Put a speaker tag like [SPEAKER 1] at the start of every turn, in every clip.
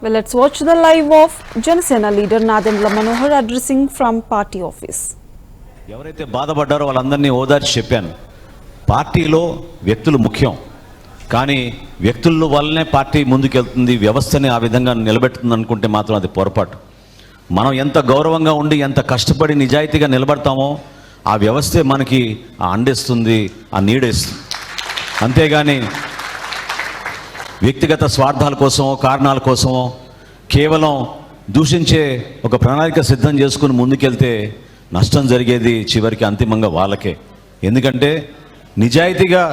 [SPEAKER 1] Well, let's watch the live of Janasena leader Nadendra Manohar addressing from party office.
[SPEAKER 2] ఎవరైతే బాధపడ్డారో వాళ్ళందరినీ ఓదార్చి చెప్పాను. పార్టీలో వ్యక్తులు ముఖ్యం, కానీ వ్యక్తుల వల్లనే పార్టీ ముందుకెళ్తుంది, వ్యవస్థని ఆ విధంగా నిలబెడుతుంది అనుకుంటే మాత్రం అది పొరపాటు. మనం ఎంత గౌరవంగా ఉండి ఎంత కష్టపడి నిజాయితీగా నిలబడతామో ఆ వ్యవస్థే మనకి ఆ అండేస్తుంది, ఆ నీడేస్తుంది. అంతేగాని వ్యక్తిగత స్వార్థాల కోసమో కారణాల కోసమో కేవలం దూషించే ఒక ప్రణాళిక సిద్ధం చేసుకుని ముందుకెళ్తే నష్టం జరిగేది చివరికి అంతిమంగా వాళ్ళకే. ఎందుకంటే నిజాయితీగా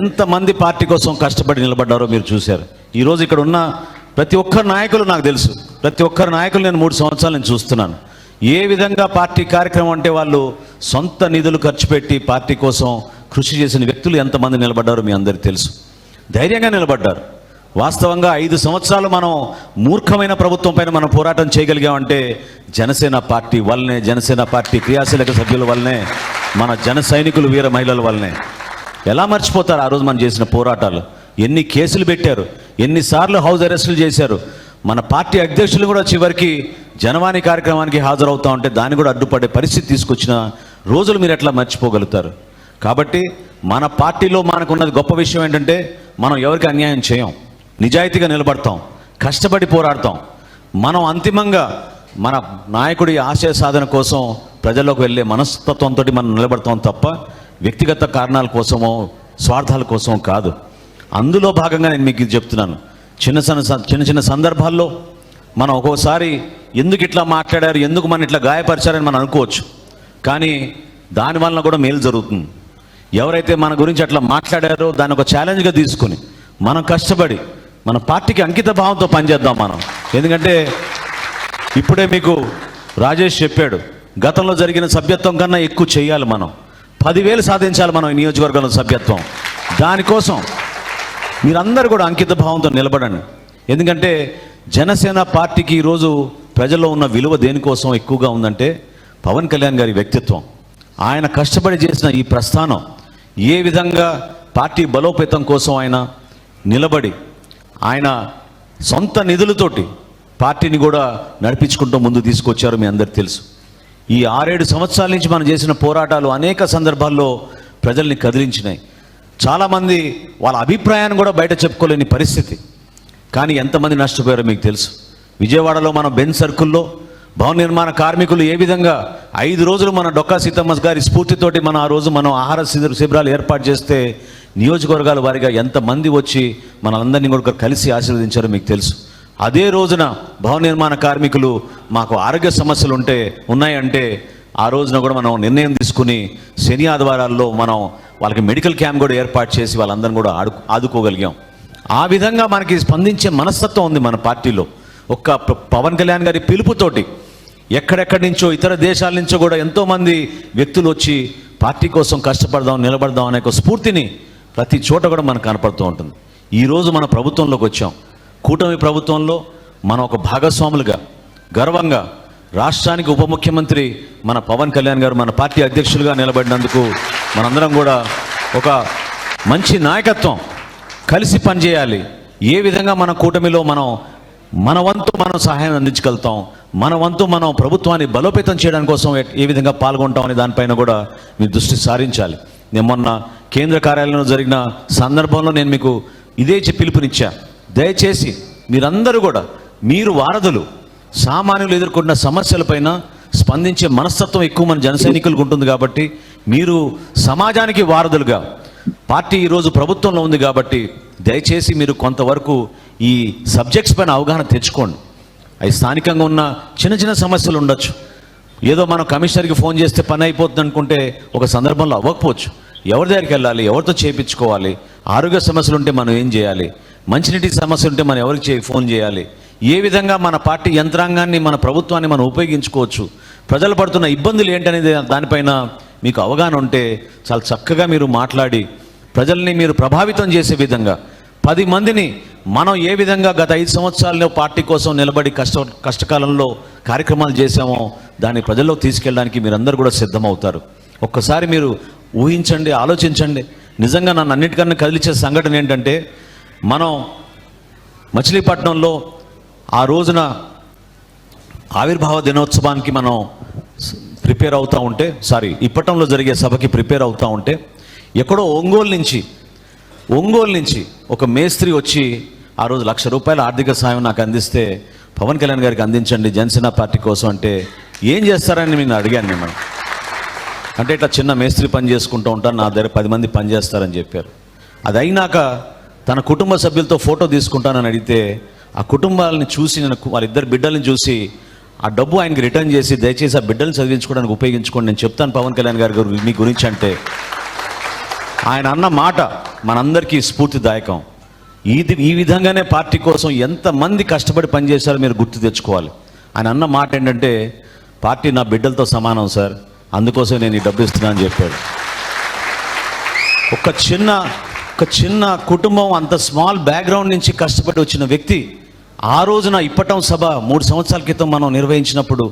[SPEAKER 2] ఎంతమంది పార్టీ కోసం కష్టపడి నిలబడ్డారో మీరు చూశారు. ఈరోజు ఇక్కడ ఉన్న ప్రతి ఒక్కరు నాయకులు నాకు తెలుసు, ప్రతి ఒక్కరు నాయకులు నేను 3 సంవత్సరాలు నేను చూస్తున్నాను. ఏ విధంగా పార్టీ కార్యక్రమం అంటే వాళ్ళు సొంత నిధులు ఖర్చు పెట్టి పార్టీ కోసం కృషి చేసిన వ్యక్తులు ఎంతమంది నిలబడ్డారో మీ అందరికీ తెలుసు. ధైర్యంగా నిలబడ్డారు. వాస్తవంగా 5 సంవత్సరాలు మనం మూర్ఖమైన ప్రభుత్వం పైన మనం పోరాటం చేయగలిగామంటే జనసేన పార్టీ వల్లనే, జనసేన పార్టీ క్రియాశీలక సభ్యుల వల్లనే, మన జన సైనికులు వీర మహిళల వల్లనే. ఎలా మర్చిపోతారు ఆ రోజు మనం చేసిన పోరాటాలు? ఎన్ని కేసులు పెట్టారు, ఎన్నిసార్లు హౌస్ అరెస్టులు చేశారు. మన పార్టీ అధ్యక్షులు కూడా చివరికి జనవాణి కార్యక్రమానికి హాజరవుతా ఉంటే దాన్ని కూడా అడ్డుపడే పరిస్థితి తీసుకొచ్చిన రోజులు మీరు ఎట్లా మర్చిపోగలుగుతారు? కాబట్టి మన పార్టీలో మనకున్నది గొప్ప విషయం ఏంటంటే మనం ఎవరికి అన్యాయం చేయం, నిజాయితీగా నిలబడతాం, కష్టపడి పోరాడతాం. మనం అంతిమంగా మన నాయకుడి ఆశయ సాధన కోసం ప్రజల్లోకి వెళ్ళే మనస్తత్వంతో మనం నిలబడతాం తప్ప వ్యక్తిగత కారణాల కోసమో స్వార్థాల కోసమో కాదు. అందులో భాగంగా నేను మీకు ఇది చెప్తున్నాను. చిన్న చిన్న సందర్భాల్లో మనం ఒక్కోసారి ఎందుకు ఇట్లా మాట్లాడారు, ఎందుకు మనం ఇట్లా గాయపరిచారని మనం అనుకోవచ్చు, కానీ దానివల్ల కూడా మేలు జరుగుతుంది. ఎవరైతే మన గురించి అట్లా మాట్లాడారో దాన్ని ఒక ఛాలెంజ్గా తీసుకుని మనం కష్టపడి మన పార్టీకి అంకిత భావంతో పనిచేద్దాం మనం. ఎందుకంటే ఇప్పుడే మీకు రాజేష్ చెప్పాడు, గతంలో జరిగిన సభ్యత్వం కన్నా ఎక్కువ చేయాలి మనం. 10,000 సాధించాలి మనం ఈ నియోజకవర్గంలో సభ్యత్వం. దానికోసం మీరందరూ కూడా అంకిత భావంతో నిలబడండి. ఎందుకంటే జనసేన పార్టీకి ఈరోజు ప్రజల్లో ఉన్న విలువ దేనికోసం ఎక్కువగా ఉందంటే పవన్ కళ్యాణ్ గారి వ్యక్తిత్వం. ఆయన కష్టపడి చేసిన ఈ ప్రస్థానం, ఏ విధంగా పార్టీ బలోపేతం కోసం ఆయన నిలబడి ఆయన సొంత నిధులతోటి పార్టీని కూడా నడిపించుకుంటూ ముందు తీసుకొచ్చారు మీ అందరికీ తెలుసు. ఈ 6-7 సంవత్సరాల నుంచి మనం చేసిన పోరాటాలు అనేక సందర్భాల్లో ప్రజల్ని కదిలించినాయి. చాలామంది వాళ్ళ అభిప్రాయాన్ని కూడా బయట చెప్పుకోలేని పరిస్థితి. కానీ ఎంతమంది నష్టపోయారో మీకు తెలుసు. విజయవాడలో మన బెంజ్ సర్కిల్లో భవన నిర్మాణ కార్మికులు ఏ విధంగా 5 రోజులు మన డొక్కా సీతమ్మ గారి స్ఫూర్తితోటి ఆ రోజు మనం ఆహార శిబిరాలు ఏర్పాటు చేస్తే నియోజకవర్గాల వారిగా ఎంతమంది వచ్చి మనందరినీ కూడా కలిసి ఆశీర్వదించారో మీకు తెలుసు. అదే రోజున భవన నిర్మాణ కార్మికులు మాకు ఆరోగ్య సమస్యలు ఉన్నాయంటే ఆ రోజున కూడా మనం నిర్ణయం తీసుకుని శని ఆదివారాల్లో మనం వాళ్ళకి మెడికల్ క్యాంప్ కూడా ఏర్పాటు చేసి వాళ్ళందరినీ కూడా ఆదుకోగలిగాం. ఆ విధంగా మనకి స్పందించే మనస్తత్వం ఉంది మన పార్టీలో. ఒక్క పవన్ కళ్యాణ్ గారి పిలుపుతోటి ఎక్కడెక్కడి నుంచో ఇతర దేశాల నుంచో కూడా ఎంతోమంది వ్యక్తులు వచ్చి పార్టీ కోసం కష్టపడదాం, నిలబడదాం అనే ఒక స్ఫూర్తిని ప్రతి చోట కూడా మనకు కనపడుతూ ఉంటుంది. ఈరోజు మన ప్రభుత్వంలోకి వచ్చాం. కూటమి ప్రభుత్వంలో మనం ఒక భాగస్వాములుగా గర్వంగా రాష్ట్రానికి ఉప ముఖ్యమంత్రి మన పవన్ కళ్యాణ్ గారు మన పార్టీ అధ్యక్షులుగా నిలబడినందుకు మనందరం కూడా ఒక మంచి నాయకత్వం, కలిసి పనిచేయాలి. ఏ విధంగా మన కూటమిలో మన వంతు మనం సహాయం అందించగలుగుతాం, మన వంతు మనం ప్రభుత్వాన్ని బలోపేతం చేయడం కోసం ఏ విధంగా పాల్గొంటాం అనే దానిపైన కూడా మీ దృష్టి సారించాలి. నేను మొన్న కేంద్ర కార్యాలయంలో జరిగిన సందర్భంలో నేను మీకు ఇదే పిలుపునిచ్చా. దయచేసి మీరందరూ కూడా మీరు వారధులు, సామాన్యులు ఎదుర్కొన్న సమస్యలపైన స్పందించే మనస్తత్వం ఎక్కువ మన జన సైనికులకు ఉంటుంది. కాబట్టి మీరు సమాజానికి వారధులుగా, పార్టీ ఈరోజు ప్రభుత్వంలో ఉంది కాబట్టి దయచేసి మీరు కొంతవరకు ఈ సబ్జెక్ట్స్ పైన అవగాహన తెచ్చుకోండి. అవి స్థానికంగా ఉన్న చిన్న సమస్యలు ఉండొచ్చు. ఏదో మనం కమిషనర్కి ఫోన్ చేస్తే పని అయిపోతుంది అనుకుంటే ఒక సందర్భంలో అవ్వకపోవచ్చు. ఎవరి దగ్గరికి వెళ్ళాలి, ఎవరితో చేయించుకోవాలి, ఆరోగ్య సమస్యలు ఉంటే మనం ఏం చేయాలి, మంచినీటి సమస్యలు ఉంటే మనం ఎవరికి ఫోన్ చేయాలి, ఏ విధంగా మన పార్టీ యంత్రాంగాన్ని మన ప్రభుత్వాన్ని మనం ఉపయోగించుకోవచ్చు, ప్రజలు పడుతున్న ఇబ్బందులు ఏంటనేది దానిపైన మీకు అవగాహన ఉంటే చాలా చక్కగా మీరు మాట్లాడి ప్రజల్ని మీరు ప్రభావితం చేసే విధంగా 10 మందిని మనం ఏ విధంగా గత 5 సంవత్సరాల్లో పార్టీ కోసం నిలబడి కష్టకాలంలో కార్యక్రమాలు చేశామో దాన్ని ప్రజల్లో తీసుకెళ్ళడానికి మీరందరూ కూడా సిద్ధమవుతారు. ఒక్కసారి మీరు ఊహించండి, ఆలోచించండి. నిజంగా నన్ను అన్నిటికన్నా కదిలించే సంఘటన ఏంటంటే మనం మచిలీపట్నంలో ఆ రోజున ఆవిర్భావ దినోత్సవానికి మనం ప్రిపేర్ అవుతూ ఉంటే ఇప్పటంలో జరిగే సభకి ప్రిపేర్ అవుతూ ఉంటే ఎక్కడో ఒంగోలు నుంచి ఒక మేస్త్రి వచ్చి ఆ రోజు ₹1,00,000 ఆర్థిక సాయం నాకు అందిస్తే పవన్ కళ్యాణ్ గారికి అందించండి జనసేన పార్టీ కోసం అంటే ఏం చేస్తారని నేను అడిగాను మిమ్మల్ని. అంటే ఇట్లా చిన్న మేస్త్రి పని చేసుకుంటూ ఉంటాను, నా దగ్గర 10 మంది పని చేస్తారని చెప్పారు. అది అయినాక తన కుటుంబ సభ్యులతో ఫోటో తీసుకుంటానని అడిగితే ఆ కుటుంబాలని చూసి నేను వాళ్ళిద్దరు బిడ్డల్ని చూసి ఆ డబ్బు ఆయనకి రిటర్న్ చేసి దయచేసి ఆ బిడ్డల్ని చదివించుకోవడానికి ఉపయోగించుకోండి నేను చెప్తాను పవన్ కళ్యాణ్ గారి మీ గురించి అంటే ఆయన అన్న మాట మనందరికీ స్ఫూర్తిదాయకం. ఈ విధంగానే పార్టీ కోసం ఎంతమంది కష్టపడి పనిచేశారో మీరు గుర్తు తెచ్చుకోవాలి. ఆయన అన్న మాట ఏంటంటే పార్టీ నా బిడ్డలతో సమానం సార్, అందుకోసం నేను ఈ డబ్బు ఇస్తున్నానని చెప్పాడు. ఒక చిన్న కుటుంబం, అంత స్మాల్ బ్యాక్గ్రౌండ్ నుంచి కష్టపడి వచ్చిన వ్యక్తి ఆ రోజున ఇప్పటం సభ 3 సంవత్సరాల క్రితం మనం నిర్వహించినప్పుడు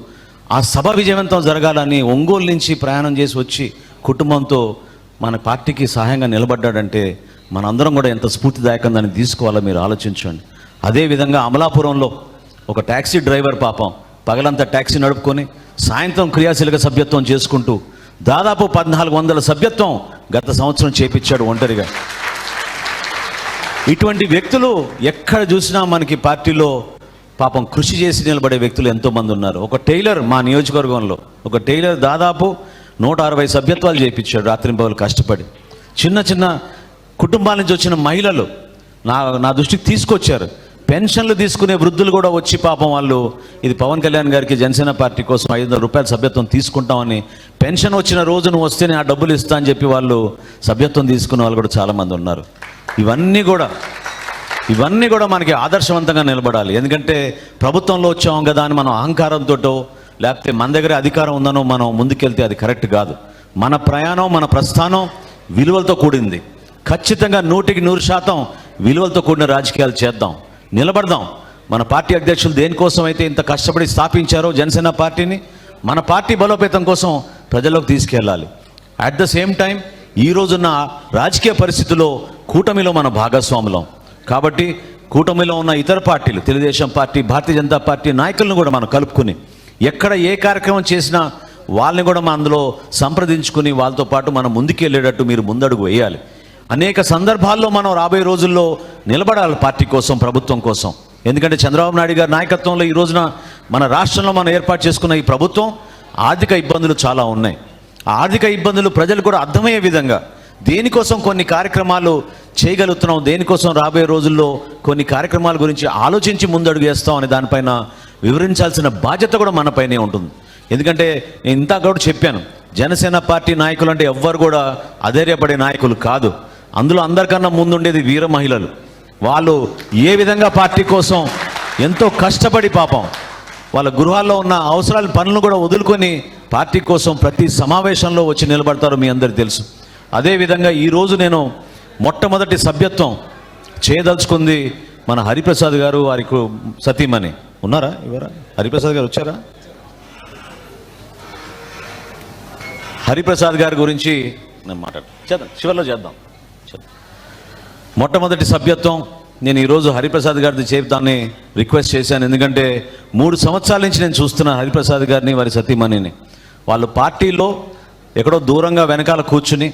[SPEAKER 2] ఆ సభ విజయవంతం జరగాలని ఒంగోలు నుంచి ప్రయాణం చేసి వచ్చి కుటుంబంతో మన పార్టీకి సహాయంగా నిలబడ్డాడంటే మనందరం కూడా ఎంత స్ఫూర్తిదాయకం దాన్ని తీసుకోవాలో మీరు ఆలోచించండి. అదేవిధంగా అమలాపురంలో ఒక ట్యాక్సీ డ్రైవర్ పాపం పగలంతా ట్యాక్సీ నడుపుకొని సాయంత్రం క్రియాశీలక సభ్యత్వం చేసుకుంటూ దాదాపు 1400 సభ్యత్వం గత సంవత్సరం చేపించాడు ఒంటరిగా. ఇటువంటి వ్యక్తులు ఎక్కడ చూసినా మనకి పార్టీలో పాపం కృషి చేసి నిలబడే వ్యక్తులు ఎంతోమంది ఉన్నారు. ఒక టైలర్ మా నియోజకవర్గంలో ఒక టైలర్ దాదాపు 160 సభ్యత్వాలు చేయించాడు రాత్రింపగలు కష్టపడి. చిన్న కుటుంబాల నుంచి వచ్చిన మహిళలు నా దృష్టికి తీసుకొచ్చారు. పెన్షన్లు తీసుకునే వృద్ధులు కూడా వచ్చి పాపం వాళ్ళు ఇది పవన్ కళ్యాణ్ గారికి జనసేన పార్టీ కోసం ₹500 సభ్యత్వం తీసుకుంటామని, పెన్షన్ వచ్చిన రోజు నువ్వు వస్తేనే ఆ డబ్బులు ఇస్తా అని చెప్పి వాళ్ళు సభ్యత్వం తీసుకునే వాళ్ళు కూడా చాలామంది ఉన్నారు. ఇవన్నీ కూడా మనకి ఆదర్శవంతంగా నిలబడాలి. ఎందుకంటే ప్రభుత్వంలో వచ్చాం కదా అని మనం అహంకారంతోటో లేకపోతే మన దగ్గర అధికారం ఉందనో మనం ముందుకెళ్తే అది కరెక్ట్ కాదు. మన ప్రయాణం, మన ప్రస్థానం విలువలతో కూడింది. ఖచ్చితంగా 100% విలువలతో కూడిన రాజకీయాలు చేద్దాం, నిలబడదాం. మన పార్టీ అధ్యక్షులు దేనికోసం అయితే ఇంత కష్టపడి స్థాపించారో జనసేన పార్టీని, మన పార్టీ బలోపేతం కోసం ప్రజల్లోకి తీసుకెళ్ళాలి. అట్ ద సేమ్ టైం ఈ రోజున్న రాజకీయ పరిస్థితుల్లో కూటమిలో మన భాగస్వాములం కాబట్టి కూటమిలో ఉన్న ఇతర పార్టీలు తెలుగుదేశం పార్టీ, భారతీయ జనతా పార్టీ నాయకులను కూడా మనం కలుపుకుని ఎక్కడ ఏ కార్యక్రమం చేసినా వాళ్ళని కూడా మనం అందులో సంప్రదించుకుని వాళ్ళతో పాటు మనం ముందుకెళ్ళేటట్టు మీరు ముందడుగు వేయాలి. అనేక సందర్భాల్లో మనం రాబోయే రోజుల్లో నిలబడాలి పార్టీ కోసం, ప్రభుత్వం కోసం. ఎందుకంటే చంద్రబాబు నాయుడు గారి నాయకత్వంలో ఈ రోజున మన రాష్ట్రంలో మనం ఏర్పాటు చేసుకున్న ఈ ప్రభుత్వం ఆర్థిక ఇబ్బందులు చాలా ఉన్నాయి. ఆ ఆర్థిక ఇబ్బందులు ప్రజలు కూడా అర్థమయ్యే విధంగా దేనికోసం కొన్ని కార్యక్రమాలు చేయగలుగుతున్నాం, దేనికోసం రాబోయే రోజుల్లో కొన్ని కార్యక్రమాల గురించి ఆలోచించి ముందడుగు వేస్తాం అనే దానిపైన వివరించాల్సిన బాధ్యత కూడా మనపైనే ఉంటుంది. ఎందుకంటే నేను ఇంత కూడా చెప్పాను, జనసేన పార్టీ నాయకులు అంటే ఎవ్వరు కూడా అధైర్యపడే నాయకులు కాదు. అందులో అందరికన్నా ముందుండేది వీర మహిళలు. వాళ్ళు ఏ విధంగా పార్టీ కోసం ఎంతో కష్టపడి పాపం వాళ్ళ గృహాల్లో ఉన్న అవసరాల పనులను కూడా వదులుకొని పార్టీ కోసం ప్రతి సమావేశంలో వచ్చి నిలబడతారో మీ అందరికీ తెలుసు. అదేవిధంగా ఈరోజు నేను మొట్టమొదటి సభ్యత్వం చేయదలుచుకుంది మన హరిప్రసాద్ గారు, వారికి సతీమణి ఉన్నారా? ఇవరా హరిప్రసాద్ గారు వచ్చారా? హరిప్రసాద్ గారి గురించి నేను చేద్దాం, చివరిలో చేద్దాం. మొట్టమొదటి సభ్యత్వం నేను ఈరోజు హరిప్రసాద్ గారిది చేద్దామని రిక్వెస్ట్ చేశాను. ఎందుకంటే 3 సంవత్సరాల నుంచి నేను చూస్తున్నాను హరిప్రసాద్ గారిని, వారి సతీమణిని. వాళ్ళు పార్టీలో ఎక్కడో దూరంగా వెనకాల కూర్చుని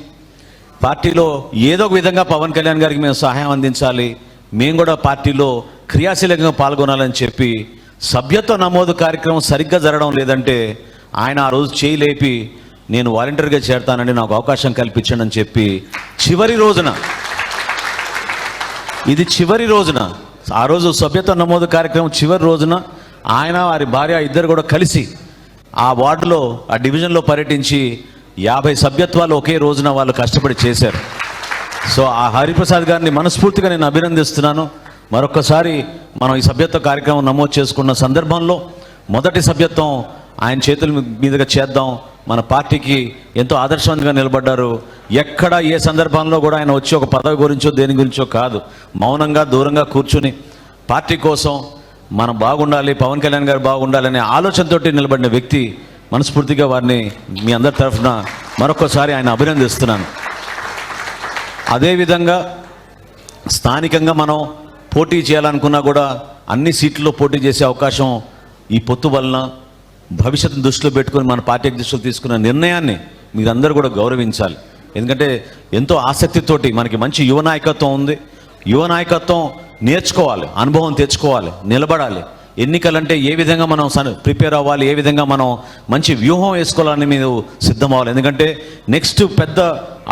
[SPEAKER 2] పార్టీలో ఏదో ఒక విధంగా పవన్ కళ్యాణ్ గారికి మేము సహాయం అందించాలి, మేము కూడా పార్టీలో క్రియాశీలకంగా పాల్గొనాలని చెప్పి సభ్యత్వ నమోదు కార్యక్రమం సరిగ్గా జరగడం లేదంటే ఆయన ఆ రోజు చేయి లేపి నేను వాలంటీర్గా చేరతానండి, నాకు అవకాశం కల్పించండి అని చెప్పి చివరి రోజున ఆ రోజు సభ్యత్వ నమోదు కార్యక్రమం చివరి రోజున ఆయన వారి భార్య ఇద్దరు కూడా కలిసి ఆ వార్డులో ఆ డివిజన్లో పర్యటించి 50 సభ్యత్వాలు ఒకే రోజున వాళ్ళు కష్టపడి చేశారు. సో ఆ హరిప్రసాద్ గారిని మనస్ఫూర్తిగా నేను అభినందిస్తున్నాను. మరొకసారి మనం ఈ సభ్యత్వ కార్యక్రమం నమోదు చేసుకున్న సందర్భంలో మొదటి సభ్యత్వం ఆయన చేతుల మీదుగా చేద్దాం. మన పార్టీకి ఎంతో ఆదర్శవంతంగా నిలబడ్డారు. ఎక్కడ ఏ సందర్భంలో కూడా ఆయన వచ్చి ఒక పదవి గురించో దేని గురించో కాదు, మౌనంగా దూరంగా కూర్చుని పార్టీ కోసం మనం బాగుండాలి, పవన్ కళ్యాణ్ గారు బాగుండాలనే ఆలోచనతోటి నిలబడిన వ్యక్తి. మనస్ఫూర్తిగా వారిని మీ అందరి తరఫున మరొకసారి ఆయన అభినందిస్తున్నాను. అదేవిధంగా స్థానికంగా మనం పోటీ చేయాలనుకున్నా కూడా అన్ని సీట్లలో పోటీ చేసే అవకాశం ఈ పొత్తు వలన భవిష్యత్తును దృష్టిలో పెట్టుకొని మన పార్టీ అధ్యక్షులు తీసుకున్న నిర్ణయాన్ని మీరందరూ కూడా గౌరవించాలి. ఎందుకంటే ఎంతో ఆసక్తితోటి మనకి మంచి యువ నాయకత్వం ఉంది. యువ నాయకత్వం నేర్చుకోవాలి, అనుభవం తెచ్చుకోవాలి, నిలబడాలి. ఎన్నికలంటే ఏ విధంగా మనం ప్రిపేర్ అవ్వాలి, ఏ విధంగా మనం మంచి వ్యూహం వేసుకోవాలని మీరు సిద్ధం అవ్వాలి. ఎందుకంటే నెక్స్ట్ పెద్ద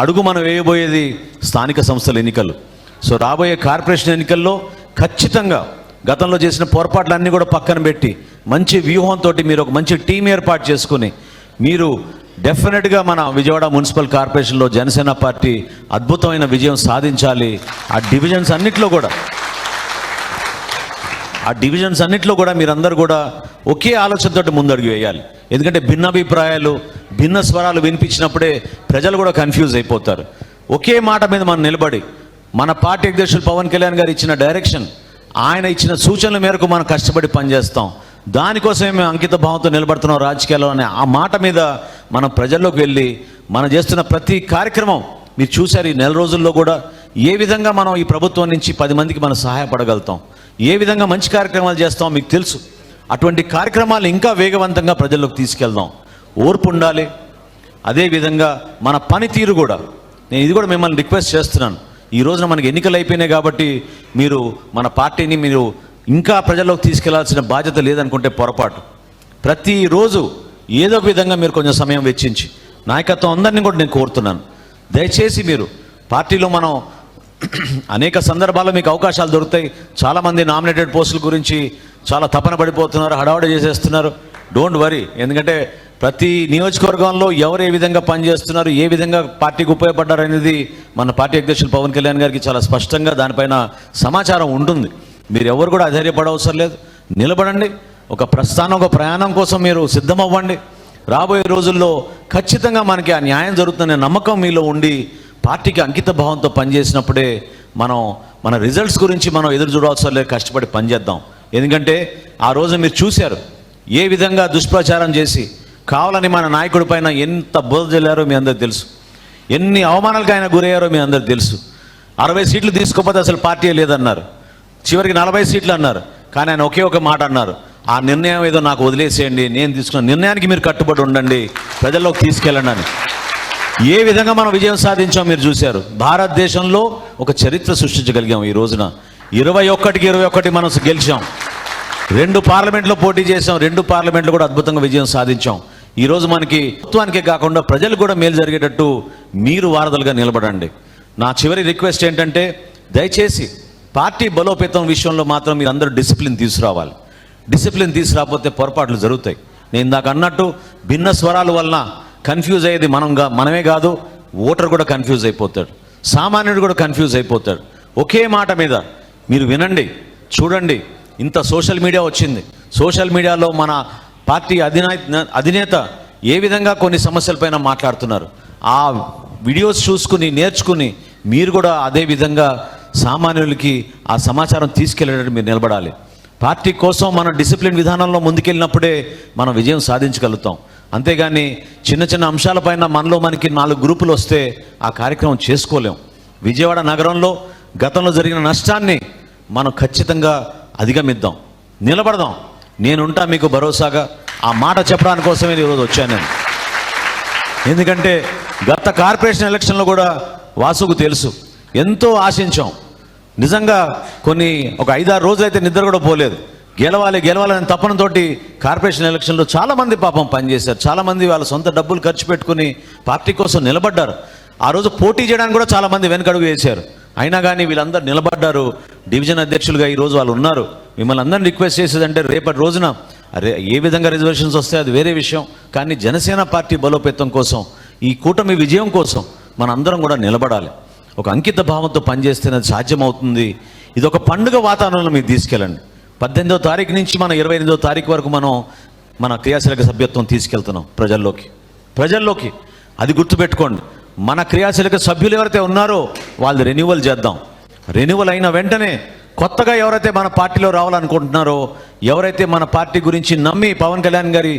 [SPEAKER 2] అడుగు మనం వేయబోయేది స్థానిక సంస్థల ఎన్నికలు. సో రాబోయే కార్పొరేషన్ ఎన్నికల్లో ఖచ్చితంగా గతంలో చేసిన పొరపాట్లన్నీ కూడా పక్కన పెట్టి మంచి వ్యూహంతో మీరు ఒక మంచి టీం ఏర్పాటు చేసుకుని మీరు డెఫినెట్గా మన విజయవాడ మున్సిపల్ కార్పొరేషన్లో జనసేన పార్టీ అద్భుతమైన విజయం సాధించాలి. ఆ డివిజన్స్ అన్నిట్లో కూడా మీరందరూ కూడా ఒకే ఆలోచనతో ముందడుగు వేయాలి. ఎందుకంటే భిన్నాభిప్రాయాలు, భిన్న స్వరాలు వినిపించినప్పుడే ప్రజలు కూడా కన్ఫ్యూజ్ అయిపోతారు. ఒకే మాట మీద మనం నిలబడి మన పార్టీ అధ్యక్షులు పవన్ కళ్యాణ్ గారు ఇచ్చిన డైరెక్షన్, ఆయన ఇచ్చిన సూచనల మేరకు మనం కష్టపడి పనిచేస్తాం. దానికోసమే మేము అంకిత భావంతో నిలబడుతున్నాం రాజకీయాల్లో అనే ఆ మాట మీద మనం ప్రజల్లోకి వెళ్ళి మనం చేస్తున్న ప్రతి కార్యక్రమం మీరు చూశారు. ఈ నెల రోజుల్లో కూడా ఏ విధంగా మనం ఈ ప్రభుత్వం నుంచి 10 మందికి మనం సహాయపడగలుగుతాం, ఏ విధంగా మంచి కార్యక్రమాలు చేస్తాం మీకు తెలుసు. అటువంటి కార్యక్రమాలు ఇంకా వేగవంతంగా ప్రజల్లోకి తీసుకెళ్దాం. ఓర్పు ఉండాలి. అదేవిధంగా మన పనితీరు కూడా, నేను ఇది కూడా మిమ్మల్ని రిక్వెస్ట్ చేస్తున్నాను. ఈ రోజున మనకి ఎన్నికలు అయిపోయినాయి కాబట్టి మీరు మన పార్టీని మీరు ఇంకా ప్రజల్లోకి తీసుకెళ్లాల్సిన బాధ్యత లేదనుకుంటే పొరపాటు. ప్రతిరోజు ఏదో ఒక విధంగా మీరు కొంచెం సమయం వెచ్చించి, నాయకత్వం అందరినీ కూడా నేను కోరుతున్నాను, దయచేసి మీరు పార్టీలో మనం అనేక సందర్భాల్లో మీకు అవకాశాలు దొరుకుతాయి. చాలామంది నామినేటెడ్ పోస్టుల గురించి చాలా తపన పడిపోతున్నారు, హడావుడి చేసేస్తున్నారు. Don't worry. ఎందుకంటే ప్రతి నియోజకవర్గంలో ఎవరు ఏ విధంగా పనిచేస్తున్నారు, ఏ విధంగా పార్టీకి ఉపయోగపడ్డారు అనేది మన పార్టీ అధ్యక్షులు పవన్ కళ్యాణ్ గారికి చాలా స్పష్టంగా దానిపైన సమాచారం ఉంటుంది. మీరు ఎవరు కూడా అధైర్యపడవసరం లేదు. నిలబడండి. ఒక ప్రస్థానం, ఒక ప్రయాణం కోసం మీరు సిద్ధమవ్వండి. రాబోయే రోజుల్లో ఖచ్చితంగా మనకి ఆ న్యాయం జరుగుతుందనే నమ్మకం మీలో ఉండి పార్టీకి అంకిత భావంతో పనిచేసినప్పుడే మన రిజల్ట్స్ గురించి మనం ఎదురు చూడవసరం లేదు. కష్టపడి పనిచేద్దాం. ఎందుకంటే ఆ రోజు మీరు చూశారు ఏ విధంగా దుష్ప్రచారం చేసి కావాలని మన నాయకుడి పైన ఎంత బోధ చెల్లారో మీ అందరికి తెలుసు. ఎన్ని అవమానాలకు ఆయన గురయ్యారో మీ అందరికి తెలుసు. 60 సీట్లు తీసుకోకపోతే అసలు పార్టీ లేదన్నారు. చివరికి 40 సీట్లు అన్నారు. కానీ ఆయన ఒకే ఒక మాట అన్నారు, ఆ నిర్ణయం ఏదో నాకు వదిలేసేయండి, నేను తీసుకున్న నిర్ణయానికి మీరు కట్టుబడి ఉండండి, ప్రజల్లోకి తీసుకెళ్ళండి అని. ఏ విధంగా మనం విజయం సాధించాం మీరు చూశారు. భారతదేశంలో ఒక చరిత్ర సృష్టించగలిగాం. ఈ రోజున 21కి 21 మనం గెలిచాం. 2 పార్లమెంట్లో పోటీ చేసాం. 2 పార్లమెంట్లో కూడా అద్భుతంగా విజయం సాధించాం. ఈరోజు మనకి ప్రభుత్వానికే కాకుండా ప్రజలు కూడా మేలు జరిగేటట్టు మీరు వారధులుగా నిలబడండి. నా చివరి రిక్వెస్ట్ ఏంటంటే దయచేసి పార్టీ బలోపేతం విషయంలో మాత్రం మీరు అందరూ డిసిప్లిన్ తీసుకురావాలి. డిసిప్లిన్ తీసుకురాకపోతే పొరపాట్లు జరుగుతాయి. నేను ఇందాక అన్నట్టు భిన్న స్వరాల వలన కన్ఫ్యూజ్ అయ్యేది మనమే కాదు, ఓటర్ కూడా కన్ఫ్యూజ్ అయిపోతాడు, సామాన్యుడు కూడా కన్ఫ్యూజ్ అయిపోతాడు. ఒకే మాట మీద మీరు వినండి, చూడండి. ఇంత సోషల్ మీడియా వచ్చింది. సోషల్ మీడియాలో మన పార్టీ అధినేత ఏ విధంగా కొన్ని సమస్యలపైన మాట్లాడుతున్నారు, ఆ వీడియోస్ చూసుకుని నేర్చుకుని మీరు కూడా అదే విధంగా సామాన్యులకి ఆ సమాచారం తీసుకెళ్ళేటట్టు మీరు నిలబడాలి. పార్టీ కోసం మన డిసిప్లిన్ విధానంలో ముందుకెళ్ళినప్పుడే మనం విజయం సాధించగలుగుతాం. అంతేగాని చిన్న చిన్న అంశాలపైన మనకి 4 గ్రూపులు వస్తే ఆ కార్యక్రమం చేసుకోలేం. విజయవాడ నగరంలో గతంలో జరిగిన నష్టాన్ని మనం ఖచ్చితంగా అధిగమిద్దాం, నిలబడదాం. నేనుంటా మీకు భరోసాగా. ఆ మాట చెప్పడానికి కోసమే ఈరోజు వచ్చాను నేను. ఎందుకంటే గత కార్పొరేషన్ ఎలక్షన్లో కూడా వాసుకు తెలుసు, ఎంతో ఆశించాం. నిజంగా ఒక 5-6 రోజులైతే నిద్ర కూడా పోలేదు. గెలవాలని తపనతోటి కార్పొరేషన్ ఎలక్షన్లో చాలామంది పాపం పనిచేశారు. చాలామంది వాళ్ళ సొంత డబ్బులు ఖర్చు పెట్టుకుని పార్టీ కోసం నిలబడ్డారు. ఆ రోజు పోటీ చేయడానికి కూడా చాలామంది వెనకడుగు వేశారు. అయినా కానీ వీళ్ళందరూ నిలబడ్డారు. డివిజన్ అధ్యక్షులుగా ఈరోజు వాళ్ళు ఉన్నారు. మిమ్మల్ని అందరినీ రిక్వెస్ట్ చేసేదంటే రేపటి రోజున ఏ విధంగా రిజర్వేషన్స్ వస్తే అది వేరే విషయం, కానీ జనసేన పార్టీ బలోపేతం కోసం, ఈ కూటమి విజయం కోసం మన అందరం కూడా నిలబడాలి. ఒక అంకిత భావంతో పనిచేస్తేనే అది సాధ్యమవుతుంది. ఇది ఒక పండుగ వాతావరణంలో మీరు తీసుకెళ్ళండి. 18వ తారీఖు నుంచి మన 28వ తారీఖు వరకు మన క్రియాశీలక సభ్యత్వం తీసుకెళ్తున్నాం ప్రజల్లోకి. అది గుర్తుపెట్టుకోండి. మన క్రియాశీలక సభ్యులు ఎవరైతే ఉన్నారో వాళ్ళు రెన్యువల్ చేద్దాం. రెన్యువల్ అయిన వెంటనే కొత్తగా ఎవరైతే మన పార్టీలో రావాలనుకుంటున్నారో, ఎవరైతే మన పార్టీ గురించి నమ్మి పవన్ కళ్యాణ్ గారి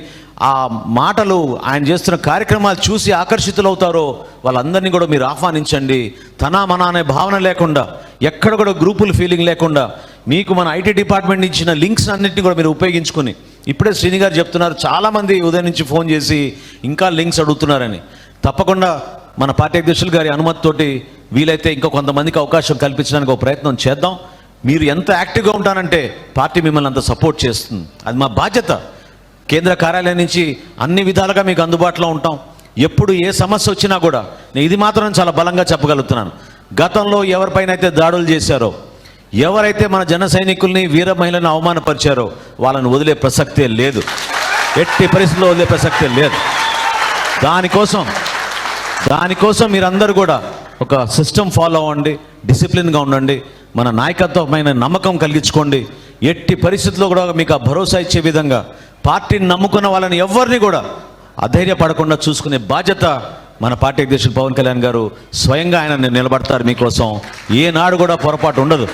[SPEAKER 2] ఆ మాటలు, ఆయన చేస్తున్న కార్యక్రమాలు చూసి ఆకర్షితులవుతారో వాళ్ళందరినీ కూడా మీరు ఆహ్వానించండి. తనా మన అనే భావన లేకుండా, ఎక్కడ కూడా గ్రూపుల ఫీలింగ్ లేకుండా మీకు మన ఐటీ డిపార్ట్మెంట్ ఇచ్చిన లింక్స్ అన్నింటినీ కూడా మీరు ఉపయోగించుకొని, ఇప్పుడే శ్రీని గారు చెప్తున్నారు చాలామంది ఉదయం నుంచి ఫోన్ చేసి ఇంకా లింక్స్ అడుగుతున్నారని. తప్పకుండా మన పార్టీ అధ్యక్షులు గారి అనుమతితోటి వీలైతే ఇంకా కొంతమందికి అవకాశం కల్పించడానికి ఒక ప్రయత్నం చేద్దాం. మీరు ఎంత యాక్టివ్గా ఉంటానంటే పార్టీ మిమ్మల్ని అంత సపోర్ట్ చేస్తుంది. అది మా బాధ్యత. కేంద్ర కార్యాలయం నుంచి అన్ని విధాలుగా మీకు అందుబాటులో ఉంటాం. ఎప్పుడు ఏ సమస్య వచ్చినా కూడా నేను ఇది మాత్రం చాలా బలంగా చెప్పగలుగుతున్నాను. గతంలో ఎవరిపైన అయితే దాడులు చేశారో, ఎవరైతే మన జన సైనికుల్ని వీర మహిళలను అవమానపరిచారో వాళ్ళని వదిలే ప్రసక్తే లేదు. ఎట్టి పరిస్థితుల్లో వదిలే ప్రసక్తే లేదు. దానికోసం మీరందరూ కూడా ఒక సిస్టమ్ ఫాలో అవ్వండి, డిసిప్లిన్గా ఉండండి, మన నాయకత్వమైన నమ్మకం కలిగించుకోండి. ఎట్టి పరిస్థితుల్లో కూడా మీకు ఆ భరోసా ఇచ్చే విధంగా పార్టీని నమ్ముకున్న వాళ్ళని ఎవరిని కూడా అధైర్యపడకుండా చూసుకునే బాధ్యత మన పార్టీ అధ్యక్షులు పవన్ కళ్యాణ్ గారు స్వయంగా ఆయన నిలబడతారు మీకోసం. ఏనాడు కూడా పొరపాటు ఉండదు.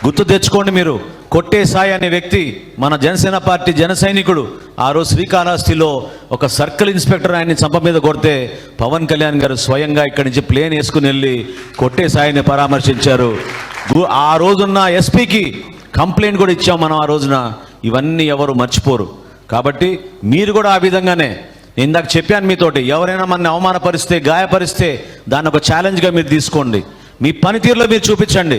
[SPEAKER 2] గుర్తు తెచ్చుకోండి, మీరు కొట్టే సాయి అనే వ్యక్తి మన జనసేన పార్టీ జన సైనికుడు. ఆ రోజు శ్రీకాళహస్తిలో ఒక సర్కిల్ ఇన్స్పెక్టర్ ఆయన్ని చంప మీద కొడితే పవన్ కళ్యాణ్ గారు స్వయంగా ఇక్కడి నుంచి ప్లేన్ వేసుకుని వెళ్ళి కొట్టే సాయిని పరామర్శించారు. ఆ రోజున్న ఎస్పీకి కంప్లైంట్ కూడా ఇచ్చాం మనం ఆ రోజున. ఇవన్నీ ఎవరు మర్చిపోరు. కాబట్టి మీరు కూడా ఆ విధంగానే, నేను ఇందాక చెప్పాను మీతోటి, ఎవరైనా మనల్ని అవమానపరిస్తే, గాయపరిస్తే దాన్ని ఒక ఛాలెంజ్గా మీరు తీసుకోండి. మీ పనితీరులో మీరు చూపించండి.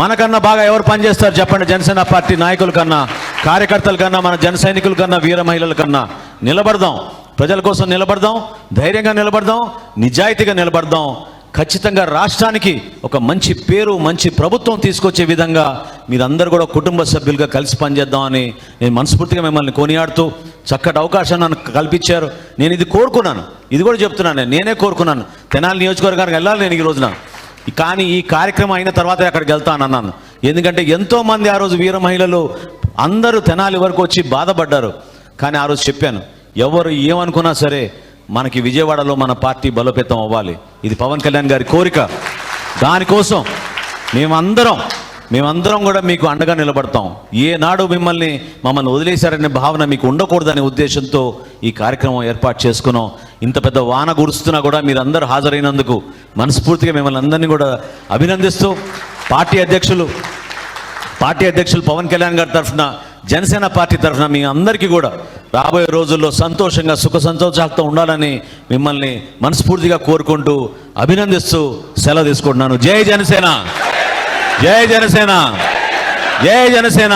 [SPEAKER 2] మనకన్నా బాగా ఎవరు పనిచేస్తారు చెప్పండి? జనసేన పార్టీ నాయకుల కన్నా, కార్యకర్తల కన్నా, మన జన సైనికుల కన్నా, వీర మహిళల కన్నా. నిలబడదాం, ప్రజల కోసం నిలబడదాం, ధైర్యంగా నిలబడదాం, నిజాయితీగా నిలబడదాం. ఖచ్చితంగా రాష్ట్రానికి ఒక మంచి పేరు, మంచి ప్రభుత్వం తీసుకొచ్చే విధంగా మీరందరూ కూడా కుటుంబ సభ్యులుగా కలిసి పనిచేద్దామని నేను మనస్ఫూర్తిగా మిమ్మల్ని కొనియాడుతూ, చక్కటి అవకాశాన్ని నాకు కల్పించారు. నేను ఇది కోరుకున్నాను, ఇది కూడా చెప్తున్నాను, నేనే కోరుకున్నాను. తెనాలి నియోజకవర్గానికి వెళ్ళాలి నేను ఈ రోజున. కానీ ఈ కార్యక్రమం అయిన తర్వాత అక్కడికి వెళ్తానన్నాను. ఎందుకంటే ఎంతోమంది ఆ రోజు వీర మహిళలు అందరూ తెనాలి వరకు వచ్చి బాధపడ్డారు. కానీ ఆ రోజు చెప్పాను, ఎవరు ఏమనుకున్నా సరే మనకి విజయవాడలో మన పార్టీ బలోపేతం అవ్వాలి. ఇది పవన్ కళ్యాణ్ గారి కోరిక. దానికోసం మేమందరం కూడా మీకు అండగా నిలబడతాం. ఏనాడు మమ్మల్ని వదిలేశారనే భావన మీకు ఉండకూడదనే ఉద్దేశంతో ఈ కార్యక్రమం ఏర్పాటు చేసుకున్నాం. ఇంత పెద్ద వాన కురుస్తున్నా కూడా మీరందరూ హాజరైనందుకు మనస్ఫూర్తిగా మిమ్మల్ని అందరినీ కూడా అభినందిస్తూ, పార్టీ అధ్యక్షులు పవన్ కళ్యాణ్ గారి తరఫున, జనసేన పార్టీ తరఫున మీ అందరికీ కూడా రాబోయే రోజుల్లో సంతోషంగా సుఖ సంతోషాలతో ఉండాలని మిమ్మల్ని మనస్ఫూర్తిగా కోరుకుంటూ, అభినందిస్తూ సెలవు తీసుకుంటున్నాను. జై జనసేన, జై జనసేన, జై జనసేన.